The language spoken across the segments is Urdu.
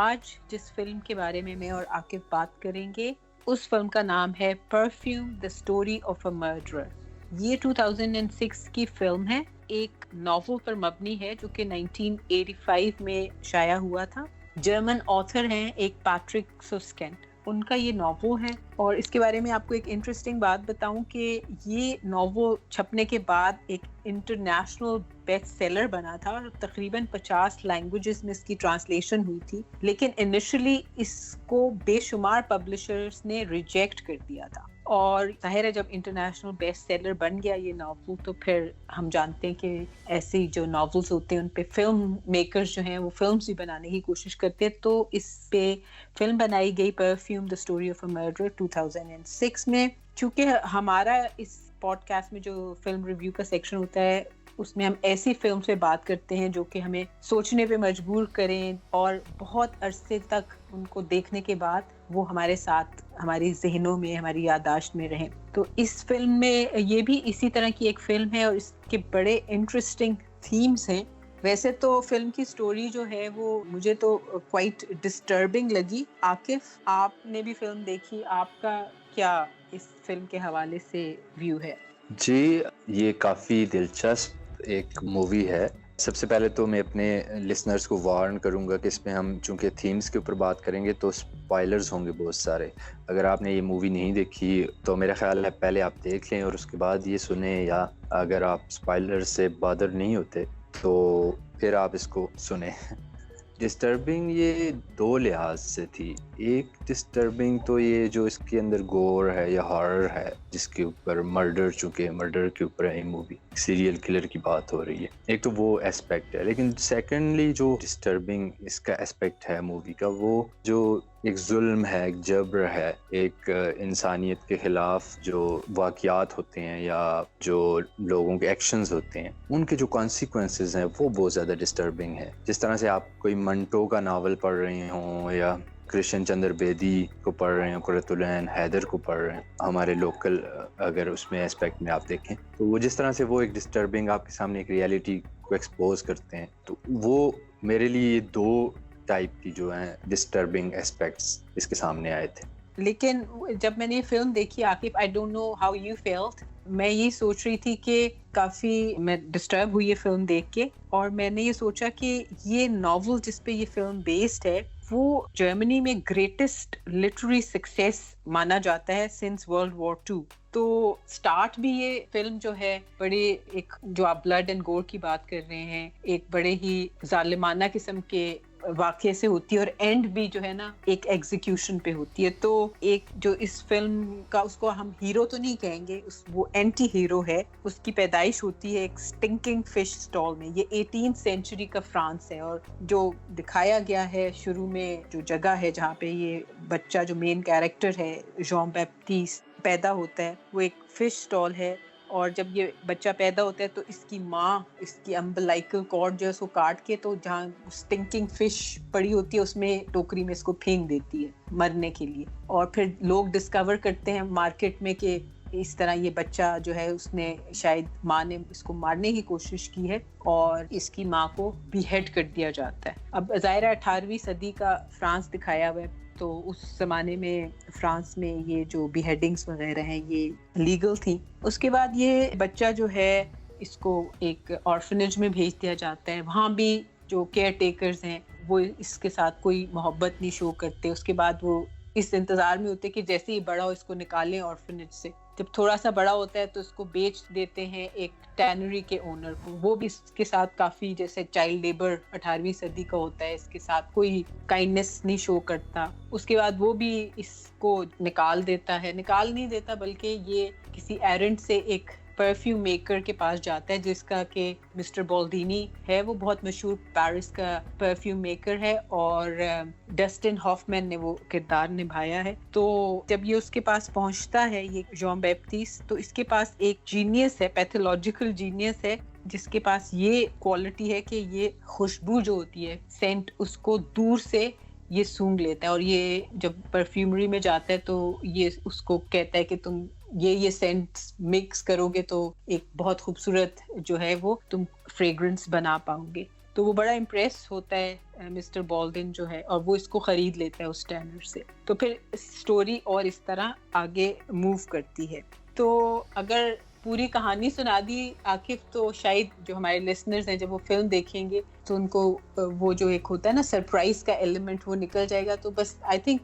آج جس فلم کے بارے میں اور عاقب بات کریں گے اس فلم کا نام ہے perfume the story of a murderer. یہ 2006 کی فلم ہے. ایک ناول پر مبنی ہے جو کہ 1985 میں شائع ہوا تھا. جرمن آتھر ہیں ایک پیٹرک سوسکینٹ, ان کا یہ ناول ہے. اور اس کے بارے میں آپ کو ایک انٹرسٹنگ بات بتاؤں کہ یہ ناول چھپنے کے بعد ایک انٹرنیشنل بیسٹ سیلر بنا تھا اور تقریباً 50 لینگویجز میں اس کی ٹرانسلیشن ہوئی تھی. لیکن انیشلی اس کو بے شمار پبلشرز نے ریجیکٹ کر دیا تھا. اور ظاہر ہے جب انٹرنیشنل بیسٹ سیلر بن گیا یہ ناول تو پھر ہم جانتے ہیں کہ ایسی جو ناولز ہوتے ہیں ان پہ فلم میکرز جو ہیں وہ فلمز بھی بنانے کی کوشش کرتے ہیں. تو اس پہ فلم بنائی گئی perfume the story of a murder 2006 میں. چونکہ ہمارا اس پوڈ کاسٹ میں جو فلم ریویو کا سیکشن ہوتا ہے اس میں ہم ایسی فلم سے بات کرتے ہیں جو کہ ہمیں سوچنے پہ مجبور کریں اور بہت عرصے تک ان کو دیکھنے کے بعد وہ ہمارے ساتھ ہماری ذہنوں میں ہماری یادداشت میں رہیں. تو اس فلم میں یہ بھی اسی طرح کی ایک فلم ہے اور اس کے بڑے انٹرسٹنگ تھیمز ہیں. ویسے تو فلم کی سٹوری جو ہے وہ مجھے تو کوائٹ ڈسٹربنگ لگی. عاقف, آپ نے بھی فلم دیکھی, آپ کا کیا اس فلم کے حوالے سے ویو ہے؟ جی, یہ کافی دلچسپ ایک مووی ہے. سب سے پہلے تو میں اپنے لسنرز کو وارن کروں گا کہ اس میں ہم چونکہ تھیمز کے اوپر بات کریں گے تو سپوائلرز ہوں گے بہت سارے. اگر آپ نے یہ مووی نہیں دیکھی تو میرا خیال ہے پہلے آپ دیکھ لیں اور اس کے بعد یہ سنیں, یا اگر آپ سپوائلر سے بادر نہیں ہوتے تو پھر آپ اس کو سنیں. ڈسٹربنگ یہ دو لحاظ سے تھی. ایک ڈسٹربنگ تو یہ جو اس کے اندر گور ہے یا ہارر ہے, جس کے اوپر مرڈر, چونکہ مرڈر کے اوپر ہے مووی, سیریل کلر کی بات ہو رہی ہے, ایک تو وہ اسپیکٹ ہے. لیکن سیکنڈلی جو ڈسٹربنگ اس کا اسپیکٹ ہے مووی کا, وہ جو ایک ظلم ہے, ایک جبر ہے, ایک انسانیت کے خلاف جو واقعات ہوتے ہیں یا جو لوگوں کے ایکشنز ہوتے ہیں ان کے جو کانسیکوینسز ہیں وہ بہت زیادہ ڈسٹربنگ ہے. جس طرح سے آپ کوئی منٹو کا ناول پڑھ رہے ہوں یا کرشن چندر بیدی کو پڑھ رہے ہیں, قرۃ العین حیدر کو پڑھ رہے ہیں, ہمارے لوکل اگر اس میں اسپیکٹ میں آپ دیکھیں تو وہ جس طرح سے وہ ایک ڈسٹربنگ آپ کے سامنے ایک ریئلٹی کو ایکسپوز کرتے ہیں, تو وہ میرے لیے دو ٹائپ کی جو ہیں ڈسٹربنگ اسپیکٹس اس کے سامنے آئے تھے. لیکن جب میں نے یہ فلم دیکھی Aqib, I don't know how you felt, میں یہ سوچ رہی تھی کہ کافی میں ڈسٹرب ہوئی یہ فلم دیکھ کے, اور میں نے یہ سوچا کہ یہ ناول جس پہ یہ فلم بیسڈ ہے وہ جرمنی میں گریٹسٹ لٹریری سکسیس مانا جاتا ہے سنس ورلڈ وار 2. تو سٹارٹ بھی یہ فلم جو ہے بڑے ایک جو آپ بلڈ اینڈ گور کی بات کر رہے ہیں ایک بڑے ہی ظالمانہ قسم کے واقعے سے ہوتی ہے, اور اینڈ بھی جو ہے نا ایک ایگزیکیوشن پہ ہوتی ہے. تو ایک جو اس فلم کا, اس کو ہم ہیرو تو نہیں کہیں گے, وہ اینٹی ہیرو ہے. اس کی پیدائش ہوتی ہے ایک سٹنکنگ فش سٹال میں. یہ 18th سینچری کا فرانس ہے, اور جو دکھایا گیا ہے شروع میں جو جگہ ہے جہاں پہ یہ بچہ جو مین کیریکٹر ہے ژان بیپٹیسٹ پیدا ہوتا ہے, وہ ایک فش سٹال ہے. اور جب یہ بچہ پیدا ہوتا ہے تو اس کی ماں اس کی امبلائکل کارڈ جو ہے اس کو کاٹ کے, تو جہاں سٹنکنگ فش پڑی ہوتی ہے اس میں ٹوکری میں اس کو پھینک دیتی ہے مرنے کے لیے. اور پھر لوگ ڈسکور کرتے ہیں مارکیٹ میں کہ اس طرح یہ بچہ جو ہے اس نے شاید ماں نے اس کو مارنے کی کوشش کی ہے اور اس کی ماں کو بی ہیڈ کر دیا جاتا ہے. اب ظاہر 18ویں صدی کا فرانس دکھایا ہوا ہے, تو اس زمانے میں فرانس میں یہ جو بی ہیڈنگز وغیرہ ہیں یہ لیگل تھیں. اس کے بعد یہ بچہ جو ہے اس کو ایک آرفنیج میں بھیج دیا جاتا ہے. وہاں بھی جو کیئر ٹیکرز ہیں وہ اس کے ساتھ کوئی محبت نہیں شو کرتے. اس کے بعد وہ اس انتظار میں ہوتے کہ جیسے ہی بڑا ہو اس کو نکالیں آرفنیج سے. جب تھوڑا سا بڑا ہوتا ہے تو اس کو بیچ دیتے ہیں ایک ٹینری کے اونر کو. وہ بھی اس کے ساتھ کافی جیسے چائلڈ لیبر 18ویں صدی کا ہوتا ہے, اس کے ساتھ کوئی کائنڈنس نہیں شو کرتا. اس کے بعد وہ بھی اس کو نکال نہیں دیتا بلکہ یہ کسی ایرنٹ سے ایک پرفیوم میکر کے پاس جاتا ہے جس کا کہ مسٹر بالڈینی ہے. وہ بہت مشہور پیرس کا پرفیوم میکر ہے اور ڈسٹن ہافمین نے وہ کردار نبھایا ہے. تو جب یہ اس کے پاس پہنچتا ہے یہ ژان بیپٹیسٹ, تو اس کے پاس ایک جینیس ہے, پیتھولوجیکل جینیس ہے, جس کے پاس یہ کوالٹی ہے کہ یہ خوشبو جو ہوتی ہے سینٹ اس کو دور سے یہ سونگھ لیتا ہے. اور یہ جب پرفیومری میں جاتا ہے تو یہ اس کو کہتا ہے کہ تم یہ سینٹس مکس کرو گے تو ایک بہت خوبصورت جو ہے وہ تم فریگرنس بنا پاؤ گے. تو وہ بڑا امپریس ہوتا ہے مسٹر بالڈن جو ہے, اور وہ اس کو خرید لیتا ہے اس ٹینر سے. تو پھر اسٹوری اور اس طرح آگے موو کرتی ہے. تو اگر پوری کہانی سنا دی عاقف تو شاید جو ہمارے لسنرز ہیں جب وہ فلم دیکھیں گے تو ان کو وہ جو ایک ہوتا ہے نا سرپرائز کا ایلیمنٹ وہ نکل جائے گا. تو بس آئی تھنک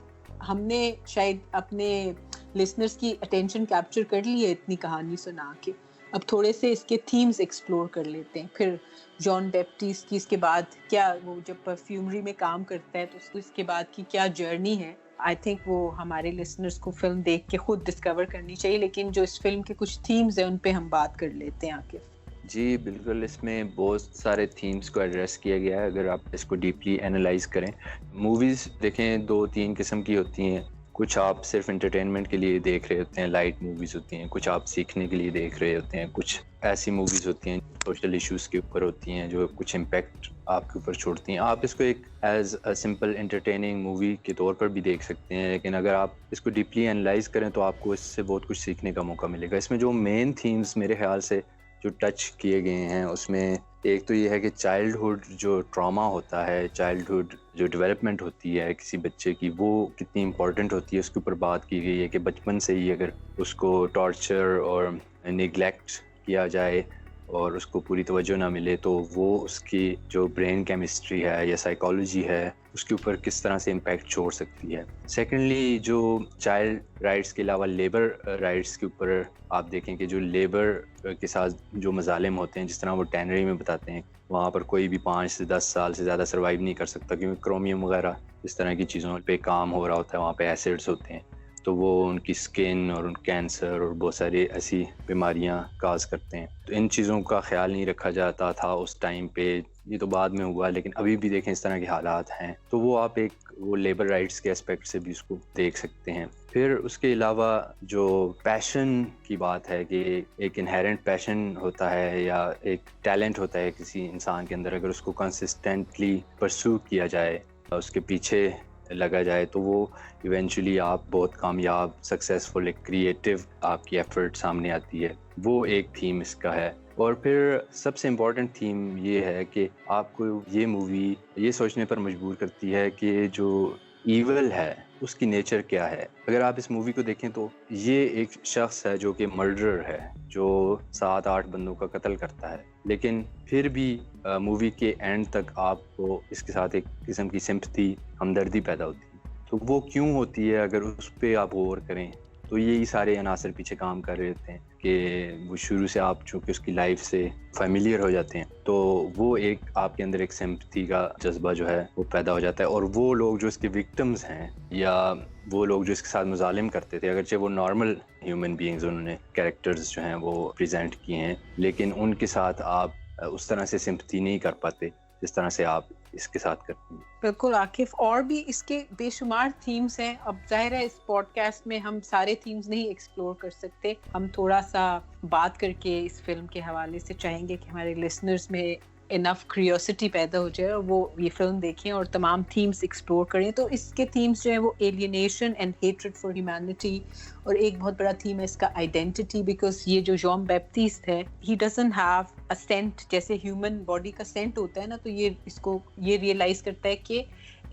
ہم نے شاید اپنے لسنرز کی اٹینشن کیپچر کر لی ہے اتنی کہانی سنا کے. اب تھوڑے سے اس کے تھیمز ایکسپلور کر لیتے ہیں. پھر جان بیپٹسٹ کی اس کے بعد کیا, وہ جب پرفیومری میں کام کرتا ہے تو اس کے بعد کی کیا جرنی ہے, آئی تھنک وہ ہمارے لسنرز کو فلم دیکھ کے خود ڈسکور کرنی چاہیے. لیکن جو اس فلم کے کچھ تھیمز ہیں ان پہ ہم بات کر لیتے ہیں عاقف. جی بالکل, اس میں بہت سارے تھیمز کو ایڈریس کیا گیا ہے. اگر آپ اس کو ڈیپلی انالائز کریں, موویز دیکھیں 2-3 قسم کی ہوتی ہیں. کچھ آپ صرف انٹرٹینمنٹ کے لیے دیکھ رہے ہوتے ہیں, لائٹ موویز ہوتی ہیں. کچھ آپ سیکھنے کے لیے دیکھ رہے ہوتے ہیں. کچھ ایسی موویز ہوتی ہیں سوشل ایشوز کے اوپر ہوتی ہیں جو کچھ امپیکٹ آپ کے اوپر چھوڑتی ہیں. آپ اس کو ایک as a simple entertaining movie کے طور پر بھی دیکھ سکتے ہیں, لیکن اگر آپ اس کو ڈیپلی انالائز کریں تو آپ کو اس سے بہت کچھ سیکھنے کا موقع ملے گا. اس میں جو مین تھیمز میرے خیال سے جو ٹچ کیے گئے ہیں اس میں ایک تو یہ ہے کہ چائلڈہڈ جو ٹراما ہوتا ہے, چائلڈہڈ جو ڈیولپمنٹ ہوتی ہے کسی بچے کی, وہ کتنی امپورٹنٹ ہوتی ہے اس کے اوپر بات کی گئی ہے. کہ بچپن سے ہی اگر اس کو ٹارچر اور نیگلیکٹ کیا جائے اور اس کو پوری توجہ نہ ملے تو وہ اس کی جو برین کیمسٹری ہے یا سائیکالوجی ہے اس کے اوپر کس طرح سے امپیکٹ چھوڑ سکتی ہے. سیکنڈلی جو چائلڈ رائٹس کے علاوہ لیبر رائٹس کے اوپر آپ دیکھیں کہ جو لیبر کے ساتھ جو مظالم ہوتے ہیں, جس طرح وہ ٹینری میں بتاتے ہیں, وہاں پر کوئی بھی 5 سے 10 سال سے زیادہ سروائیو نہیں کر سکتا کیونکہ کرومیم وغیرہ اس طرح کی چیزوں پہ کام ہو رہا ہوتا ہے, وہاں پہ ایسڈز ہوتے ہیں, تو وہ ان کی سکن اور ان کینسر اور بہت ساری ایسی بیماریاں کاز کرتے ہیں. تو ان چیزوں کا خیال نہیں رکھا جاتا تھا اس ٹائم پہ. یہ تو بعد میں ہوا, لیکن ابھی بھی دیکھیں اس طرح کے حالات ہیں. تو وہ آپ ایک وہ لیبر رائٹس کے اسپیکٹ سے بھی اس کو دیکھ سکتے ہیں. پھر اس کے علاوہ جو پیشن کی بات ہے کہ ایک انہیرنٹ پیشن ہوتا ہے یا ایک ٹیلنٹ ہوتا ہے کسی انسان کے اندر, اگر اس کو کنسسٹنٹلی پرسو کیا جائے, اس کے پیچھے لگا جائے, تو وہ ایونچولی آپ بہت کامیاب, سکسیزفل, ایک کریٹیو آپ کی ایفرٹ سامنے آتی ہے. وہ ایک تھیم اس کا ہے. اور پھر سب سے امپورٹنٹ تھیم یہ ہے کہ آپ کو یہ مووی یہ سوچنے پر مجبور کرتی ہے کہ جو ایول ہے اس کی نیچر کیا ہے. اگر آپ اس مووی کو دیکھیں تو یہ ایک شخص ہے جو کہ مرڈرر ہے, جو 7-8 بندوں کا قتل کرتا ہے, لیکن پھر بھی مووی کے اینڈ تک آپ کو اس کے ساتھ ایک قسم کی سمپتھی, ہمدردی پیدا ہوتی ہے. تو وہ کیوں ہوتی ہے اگر اس پہ آپ غور کریں تو یہی سارے عناصر پیچھے کام کر رہے ہوتے ہیں کہ وہ شروع سے آپ چونکہ اس کی لائف سے فیملیئر ہو جاتے ہیں تو وہ ایک آپ کے اندر ایک سمپتھی کا جذبہ جو ہے وہ پیدا ہو جاتا ہے. اور وہ لوگ جو اس کے وکٹمز ہیں یا وہ لوگ جو اس کے ساتھ مظالم کرتے تھے, اگرچہ وہ نارمل ہیومن بینگز انہوں نے کیریکٹرز جو ہیں وہ پریزنٹ کیے ہیں, لیکن ان کے ساتھ آپ اس طرح سے سمپتھی نہیں کر پاتے جس طرح سے آپ اس کے ساتھ کرتے ہیں. بالکل عاقف, اور بھی اس کے بے شمار تھیمز ہیں. اب ظاہر ہے اس پوڈ کاسٹ میں ہم سارے تھیمز نہیں ایکسپلور کر سکتے. ہم تھوڑا سا بات کر کے اس فلم کے حوالے سے چاہیں گے کہ ہمارے لسنرز میں انف کریوسٹی پیدا ہو جائے اور وہ یہ فلم دیکھیں اور تمام تھیمز ایکسپلور کریں. تو اس کے تھیمز جو ہیں وہ alienation and hatred for humanity, اور ایک بہت بڑا تھیم ہے اس کا آئیڈینٹی, بیکاز یہ جو جان بیپٹسٹ ہے he doesn't have a scent, جیسے ہیومن باڈی کا سینٹ ہوتا ہے نا, تو یہ اس کو یہ ریئلائز کرتا ہے کہ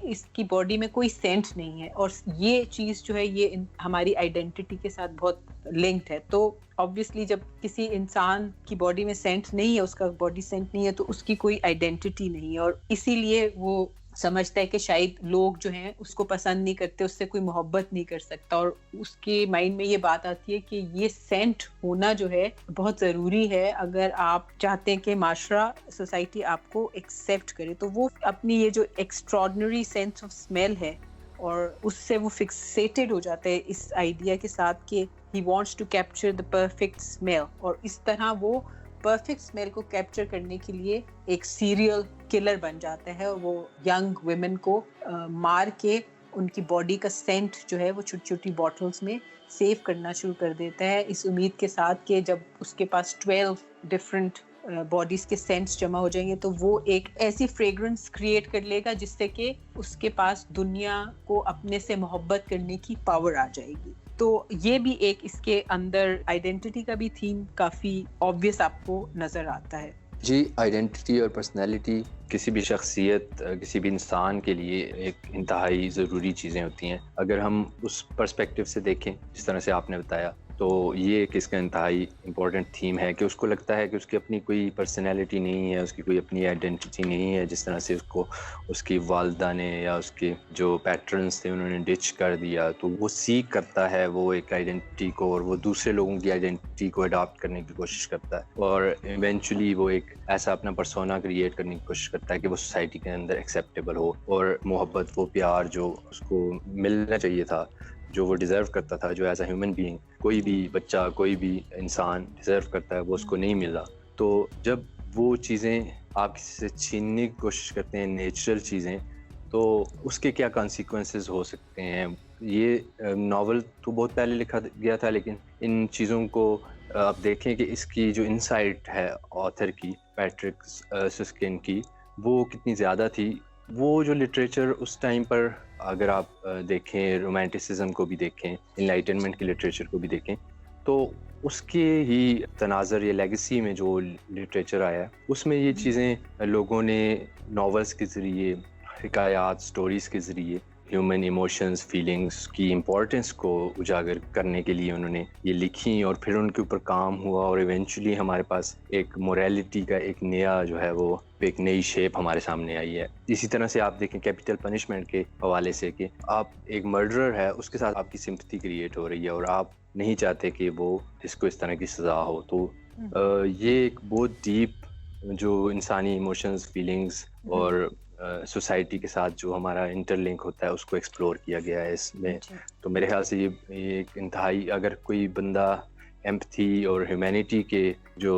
اس کی باڈی میں کوئی سینٹ نہیں ہے, اور یہ چیز جو ہے یہ ہماری آئیڈینٹی کے ساتھ بہت لنکڈ ہے. تو obviously جب کسی انسان کی باڈی میں سینٹ نہیں ہے, اس کا باڈی سینٹ نہیں ہے, تو اس کی کوئی آئیڈینٹی نہیں ہے, اور اسی لیے وہ سمجھتا ہے کہ شاید لوگ جو ہیں اس کو پسند نہیں کرتے, اس سے کوئی محبت نہیں کر سکتا, اور اس کے مائنڈ میں یہ بات آتی ہے کہ یہ سینٹ ہونا جو ہے بہت ضروری ہے اگر آپ چاہتے ہیں کہ معاشرہ, سوسائٹی آپ کو ایکسیپٹ کرے. تو وہ اپنی یہ جو ایکسٹراڈنری سینس آف اسمیل ہے اور اس سے وہ فکسیٹڈ ہو جاتا ہے اس آئیڈیا کے ساتھ کہ he wants to capture the perfect smell, اور اس طرح وہ پرفیکٹ اسمیل کو کیپچر کرنے کے لیے ایک سیریل کلر بن جاتا ہے, اور وہ ینگ ویمن کو مار کے ان کی باڈی کا سینٹ جو ہے وہ چھوٹی چھوٹی باٹلز میں سیو کرنا شروع کر دیتا ہے, اس امید کے ساتھ کہ جب اس کے پاس 12 ڈفرنٹ باڈیز کے سینٹس جمع ہو جائیں گے تو وہ ایک ایسی فریگرنس کریٹ کر لے گا جس سے کہ اس کے پاس دنیا کو اپنے سے محبت کرنے کی پاور آ جائے گی. تو یہ بھی ایک اس کے اندر آئیڈینٹی کا بھی تھیم کافی آبویس آپ کو نظر آتا ہے. جی، آئیڈینٹی اور پرسنالٹی کسی بھی شخصیت، کسی بھی انسان کے لیے ایک انتہائی ضروری چیزیں ہوتی ہیں. اگر ہم اس پرسپیکٹیو سے دیکھیں جس طرح سے آپ نے بتایا، تو یہ ایک اس کا انتہائی امپورٹنٹ تھیم ہے کہ اس کو لگتا ہے کہ اس کی اپنی کوئی پرسنالٹی نہیں ہے، اس کی کوئی اپنی آئیڈینٹی نہیں ہے. جس طرح سے اس کو اس کی والدہ نے یا اس کے جو پیٹرنس تھے انہوں نے ڈچ کر دیا، تو وہ سیکھ کرتا ہے وہ ایک آئیڈینٹی کو، اور وہ دوسرے لوگوں کی آئیڈینٹی کو اڈاپٹ کرنے کی کوشش کرتا ہے، اور ایونچولی وہ ایک ایسا اپنا پرسونا کریٹ کرنے کی کوشش کرتا ہے کہ وہ سوسائٹی کے اندر ایکسیپٹیبل ہو، اور محبت، وہ پیار جو اس کو ملنا چاہیے تھا، جو وہ ڈیزرو کرتا تھا، جو ایز اے ہیومن بینگ کوئی بھی بچہ، کوئی بھی انسان ڈیزرو کرتا ہے، وہ اس کو نہیں ملا. تو جب وہ چیزیں آپ کسی سے چھیننے کی کوشش کرتے ہیں، نیچرل چیزیں، تو اس کے کیا کانسیکوینسز ہو سکتے ہیں. یہ ناول تو بہت پہلے لکھا گیا تھا، لیکن ان چیزوں کو آپ دیکھیں کہ اس کی جو انسائٹ ہے آتھر کی، پیٹرک سسکن کی، وہ کتنی زیادہ تھی. وہ جو لٹریچر اس ٹائم پر اگر آپ دیکھیں، رومانٹسزم کو بھی دیکھیں، انلائٹنمنٹ کی لٹریچر کو بھی دیکھیں، تو اس کے ہی تناظر یا لیگیسی میں جو لٹریچر آیا ہے، اس میں یہ چیزیں لوگوں نے ناولز کے ذریعے، حکایات، سٹوریز کے ذریعے ہیومن ایموشنز، فیلنگز کی امپورٹنس کو اجاگر کرنے کے لیے انہوں نے یہ لکھی، اور پھر ان کے اوپر کام ہوا، اور ایونچولی ہمارے پاس ایک موریلٹی کا ایک نیا جو ہے وہ ایک نئی شیپ ہمارے سامنے آئی ہے. اسی طرح سے آپ دیکھیں کیپٹل پنشمنٹ کے حوالے سے کہ آپ ایک مرڈرر ہے، اس کے ساتھ آپ کی سمپتھی کریٹ ہو رہی ہے، اور آپ نہیں چاہتے کہ وہ اس کو اس طرح کی سزا ہو. تو یہ ایک بہت ڈیپ جو انسانی ایموشنز، فیلنگز اور سوسائٹی کے ساتھ جو ہمارا انٹر لنک ہوتا ہے، اس کو ایکسپلور کیا گیا ہے اس میں. تو میرے خیال سے یہ ایک انتہائی، اگر کوئی بندہ ایمپتھی اور ہیومینٹی کے جو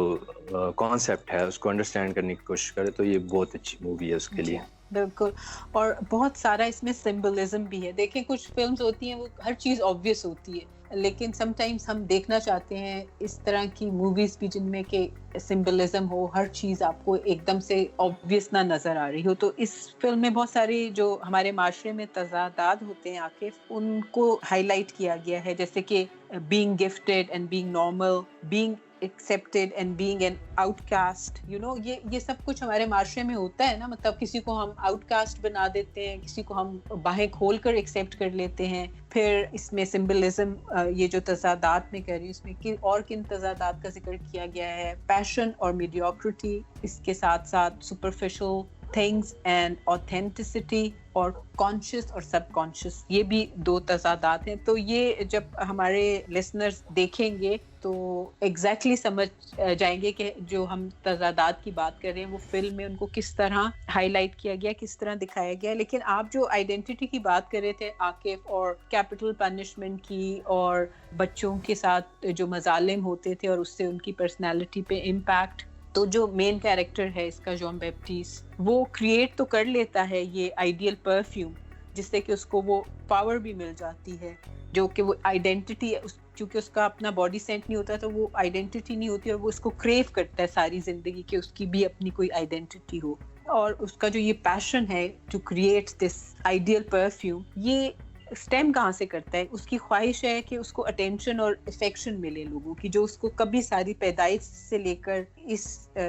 کانسیپٹ ہے اس کو انڈرسٹینڈ کرنے کی کوشش کرے، تو یہ بہت اچھی مووی ہے اس کے لیے. بالکل. اور بہت سارا اس میں سمبلزم بھی ہے. دیکھیں کچھ فلمز ہوتی ہیں وہ ہر چیز آبویس ہوتی ہے، لیکن سم ٹائمز ہم دیکھنا چاہتے ہیں اس طرح کی موویز بھی جن میں کہ سمبلزم ہو، ہر چیز آپ کو ایک دم سے آبویس نہ نظر آ رہی ہو. تو اس فلم میں بہت ساری جو ہمارے معاشرے میں تضادات ہوتے ہیں عاقف، ان کو ہائی لائٹ کیا گیا ہے، جیسے کہ being gifted and being normal, being accepted and being an outcast, یہ سب کچھ ہمارے معاشرے میں ہوتا ہے نا. مطلب کسی کو ہم آؤٹ کاسٹ بنا دیتے ہیں، کسی کو ہم باہیں کھول کر ایکسیپٹ کر لیتے ہیں. پھر اس میں سمبلزم، یہ جو تضادات میں کہہ رہی ہوں، اس میں اور کن تضادات کا ذکر کیا گیا ہے. پیشن اور میڈیوکریٹی، اس کے ساتھ ساتھ سپرفیشل تھنگز اینڈ اوتھینٹسٹی، اور کانشیس اور سب کانشیس، یہ بھی دو تضادات ہیں. تو یہ جب ہمارے لسنرز دیکھیں گے تو ایگزیکٹلی سمجھ جائیں گے کہ جو ہم تضادات کی بات کر رہے ہیں وہ فلم میں ان کو کس طرح ہائی لائٹ کیا گیا، کس طرح دکھایا گیا. لیکن آپ جو آئیڈینٹی کی بات کر رہے تھے عاقف، اور کیپٹل پنشمنٹ کی، اور بچوں کے ساتھ جو مظالم ہوتے تھے اور اس سے ان کی پرسنالٹی پہ امپیکٹ، تو جو مین کیریکٹر ہے اس کا جان بیپٹیسٹ، وہ کریٹ تو کر لیتا ہے یہ آئیڈیل پرفیوم، جس سے کہ اس کو وہ پاور بھی مل جاتی ہے، جو کہ وہ آئیڈینٹی ہے. چونکہ اس کا اپنا باڈی سینٹ نہیں ہوتا تو وہ آئیڈینٹی نہیں ہوتی، اور وہ اس کو کریو کرتا ہے ساری زندگی کہ اس کی بھی اپنی کوئی آئیڈینٹی ہو. اور اس کا جو یہ پیشن ہے to create this ideal perfume, یہ اسٹیم کہاں سے کرتا ہے؟ اس کی خواہش ہے کہ اس کو اٹینشن اور افیکشن ملے لوگوں کی، جو اس کو کبھی ساری پیدائش سے لے کر اس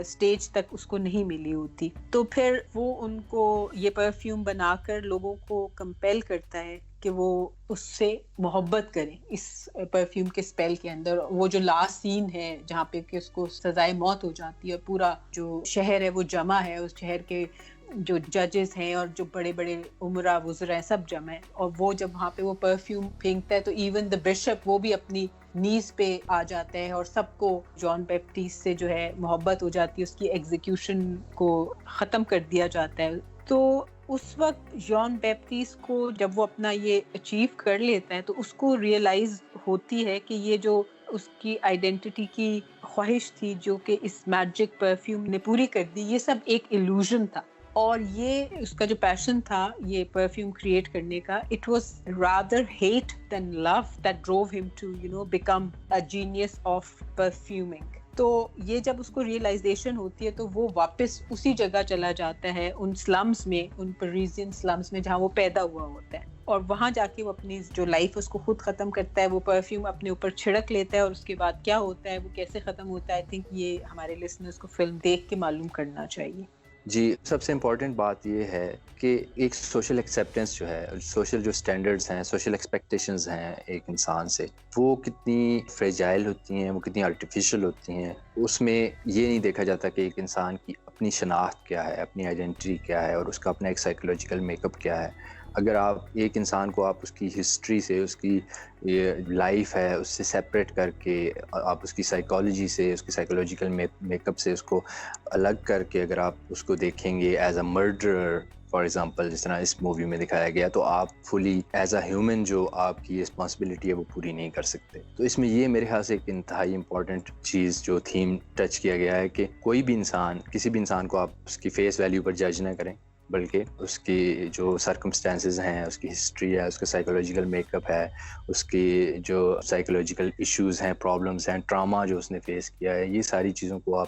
سٹیج تک اس کو نہیں ملی ہوتی. تو پھر وہ ان کو یہ پرفیوم بنا کر لوگوں کو کمپیل کرتا ہے کہ وہ اس سے محبت کریں اس پرفیوم کے اسپیل کے اندر. وہ جو لاسٹ سین ہے جہاں پہ کہ اس کو سزائے موت ہو جاتی ہے، اور پورا جو شہر ہے وہ جمع ہے، اس شہر کے جو ججز ہیں اور جو بڑے بڑے عمرا وزرا ہیں سب جمع ہیں، اور وہ جب وہاں پہ وہ پرفیوم پھینکتا ہے تو ایون دا بشپ وہ بھی اپنی نیز پہ آ جاتا ہے، اور سب کو جان بیپٹیسٹ سے جو ہے محبت ہو جاتی ہے، اس کی ایگزیکیوشن کو ختم کر دیا جاتا ہے. تو اس وقت جان بیپٹیسٹ کو جب وہ اپنا یہ اچیو کر لیتا ہے تو اس کو ریئلائز ہوتی ہے کہ یہ جو اس کی آئیڈینٹی کی خواہش تھی جو کہ اس میجک پرفیوم نے پوری کر دی، یہ سب ایک ایلوژن تھا. اور یہ اس کا جو پیشن تھا یہ پرفیوم کریٹ کرنے کا، it was rather hate than love that drove him to become a genius of perfuming. تو یہ جب اس کو ریئلائزیشن ہوتی ہے تو وہ واپس اسی جگہ چلا جاتا ہے، ان سلمز میں، ان پیریزین سلمز میں جہاں وہ پیدا ہوا ہوتا ہے، اور وہاں جا کے وہ اپنی جو لائف اس کو خود ختم کرتا ہے, وہ پرفیوم اپنے اوپر چھڑک لیتا ہے اور اس کے بعد کیا ہوتا ہے, وہ کیسے ختم ہوتا ہے. آئی تھنک یہ ہمارے لسنرز کو فلم دیکھ کے معلوم کرنا چاہیے. جی, سب سے امپورٹنٹ بات یہ ہے کہ ایک سوشل ایکسیپٹنس جو ہے, سوشل جو سٹینڈرڈز ہیں, سوشل ایکسپیکٹیشنز ہیں ایک انسان سے, وہ کتنی فریجائل ہوتی ہیں, وہ کتنی آرٹیفیشل ہوتی ہیں. اس میں یہ نہیں دیکھا جاتا کہ ایک انسان کی اپنی شناخت کیا ہے, اپنی آئیڈینٹی کیا ہے, اور اس کا اپنا ایک سائیکولوجیکل میک اپ کیا ہے. اگر آپ ایک انسان کو آپ اس کی ہسٹری سے, اس کی لائف ہے اس سے سیپریٹ کر کے, آپ اس کی سائیکالوجی سے, اس کی سائیکولوجیکل میک اپ سے اس کو الگ کر کے اگر آپ اس کو دیکھیں گے as a murderer for example, جس طرح اس مووی میں دکھایا گیا, تو آپ فلی ایز اے ہیومن جو آپ کی رسپانسبلٹی ہے وہ پوری نہیں کر سکتے. تو اس میں یہ میرے خیال سے ایک انتہائی امپورٹنٹ چیز جو تھیم ٹچ کیا گیا ہے کہ کوئی بھی انسان, کسی بھی انسان کو آپ اس کی فیس ویلیو پر جج نہ کریں, بلکہ اس کی جو سرکمسٹانسز ہیں, اس کی ہسٹری ہے, اس کا سائیکولوجیکل میک اپ ہے, اس کی جو سائیکولوجیکل ایشوز ہیں, پرابلمز ہیں, ٹراما جو اس نے فیس کیا ہے, یہ ساری چیزوں کو آپ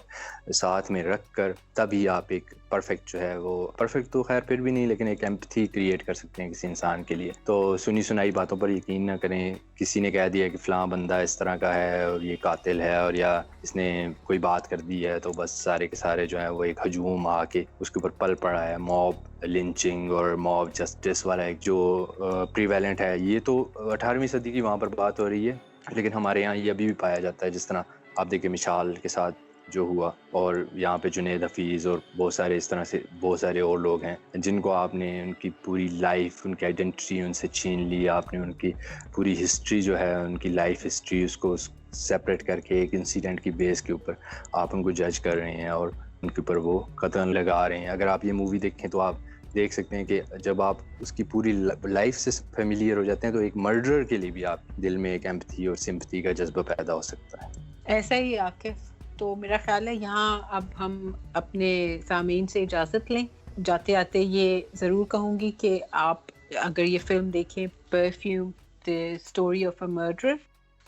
ساتھ میں رکھ کر تبھی آپ ایک پرفیکٹ جو ہے, وہ پرفیکٹ تو خیر پھر بھی نہیں, لیکن ایک ایمپتھی کریٹ کر سکتے ہیں کسی انسان کے لیے. تو سنی سنائی باتوں پر یقین نہ کریں. کسی نے کہہ دیا کہ فلاں بندہ اس طرح کا ہے اور یہ قاتل ہے, اور یا اس نے کوئی بات کر دی ہے, تو بس سارے کے سارے جو ہیں وہ ایک ہجوم آ کے اس کے اوپر پل پڑا ہے. موب لنچنگ اور موب جسٹس والا ایک جو پریویلنٹ ہے, یہ تو 18ویں صدی کی وہاں پر بات ہو رہی ہے, لیکن ہمارے یہاں یہ ابھی بھی پایا جاتا ہے. جس طرح آپ دیکھیں مشال کے ساتھ جو ہوا, اور یہاں پہ جنید حفیظ اور بہت سارے اس طرح سے بہت سارے اور لوگ ہیں جن کو آپ نے ان کی پوری لائف, ان کی آئیڈینٹی ان سے چھین لی. آپ نے ان کی پوری ہسٹری جو ہے, ان کی لائف ہسٹری, اس کو سیپریٹ کر کے ایک انسیڈنٹ کی بیس کے اوپر آپ ان کو جج کر رہے ہیں اور ان کے اوپر وہ قدم لگا رہے ہیں. اگر آپ یہ مووی دیکھیں تو آپ دیکھ سکتے ہیں کہ جب آپ اس کی پوری لائف سے فیملیئر ہو جاتے ہیں تو ایک مرڈرر کے لیے بھی آپ دل میں ایک ایمپتھی اور سمپتھی کا جذبہ پیدا ہو سکتا ہے. ایسا ہی عاقف. تو میرا خیال ہے یہاں اب ہم اپنے سامعین سے اجازت لیں. جاتے آتے یہ ضرور کہوں گی کہ آپ اگر یہ فلم دیکھیں perfume the story of a murderer,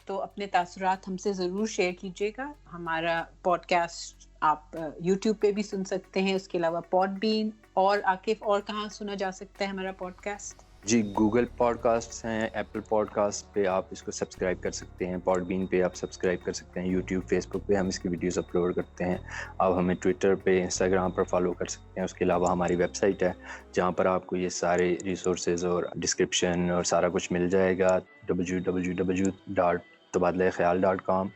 تو اپنے تاثرات ہم سے ضرور شیئر کیجیے گا. ہمارا پوڈ کاسٹ آپ یوٹیوب پہ بھی سن سکتے ہیں, اس کے علاوہ پوڈ بین. اور عاقف, اور کہاں سنا جا سکتا ہے ہمارا پوڈ کاسٹ؟ جی, گوگل پوڈ کاسٹ ہیں, ایپل پوڈ کاسٹ پہ آپ اس کو سبسکرائب کر سکتے ہیں, پوڈ بین پہ آپ سبسکرائب کر سکتے ہیں, یوٹیوب, فیس بک پہ ہم اس کی ویڈیوز اپلوڈ کرتے ہیں. آپ ہمیں ٹویٹر پہ, انسٹاگرام پر فالو کر سکتے ہیں. اس کے علاوہ ہماری ویب سائٹ ہے جہاں پر آپ کو یہ سارے ریسورسز اور ڈسکرپشن اور سارا کچھ مل جائے گا, www.تبادلۂخیال.com.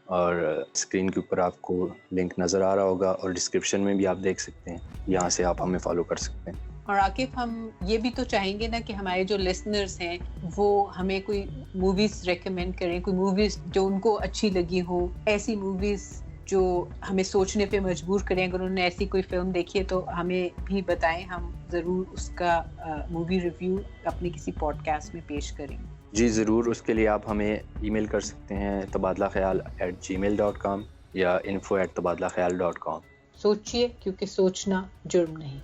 اور اسکرین کے اوپر آپ کو لنک نظر آ رہا ہوگا, اور ڈسکرپشن میں بھی آپ دیکھ سکتے ہیں, یہاں سے آپ ہمیں فالو کر سکتے ہیں. اور عاقف, ہم یہ بھی تو چاہیں گے نا کہ ہمارے جو لسنرز ہیں وہ ہمیں کوئی موویز ریکمینڈ کریں, کوئی موویز جو ان کو اچھی لگی ہو, ایسی موویز جو ہمیں سوچنے پہ مجبور کریں. اگر انہوں نے ایسی کوئی فلم دیکھی ہے تو ہمیں بھی بتائیں, ہم ضرور اس کا مووی ریویو اپنے کسی پوڈ کاسٹ میں پیش کریں. جی ضرور. اس کے لیے آپ ہمیں ای میل کر سکتے ہیں تبادلہخیال@gmail.com یا info@تبادلہخیال.com. سوچئے, کیونکہ سوچنا جرم نہیں.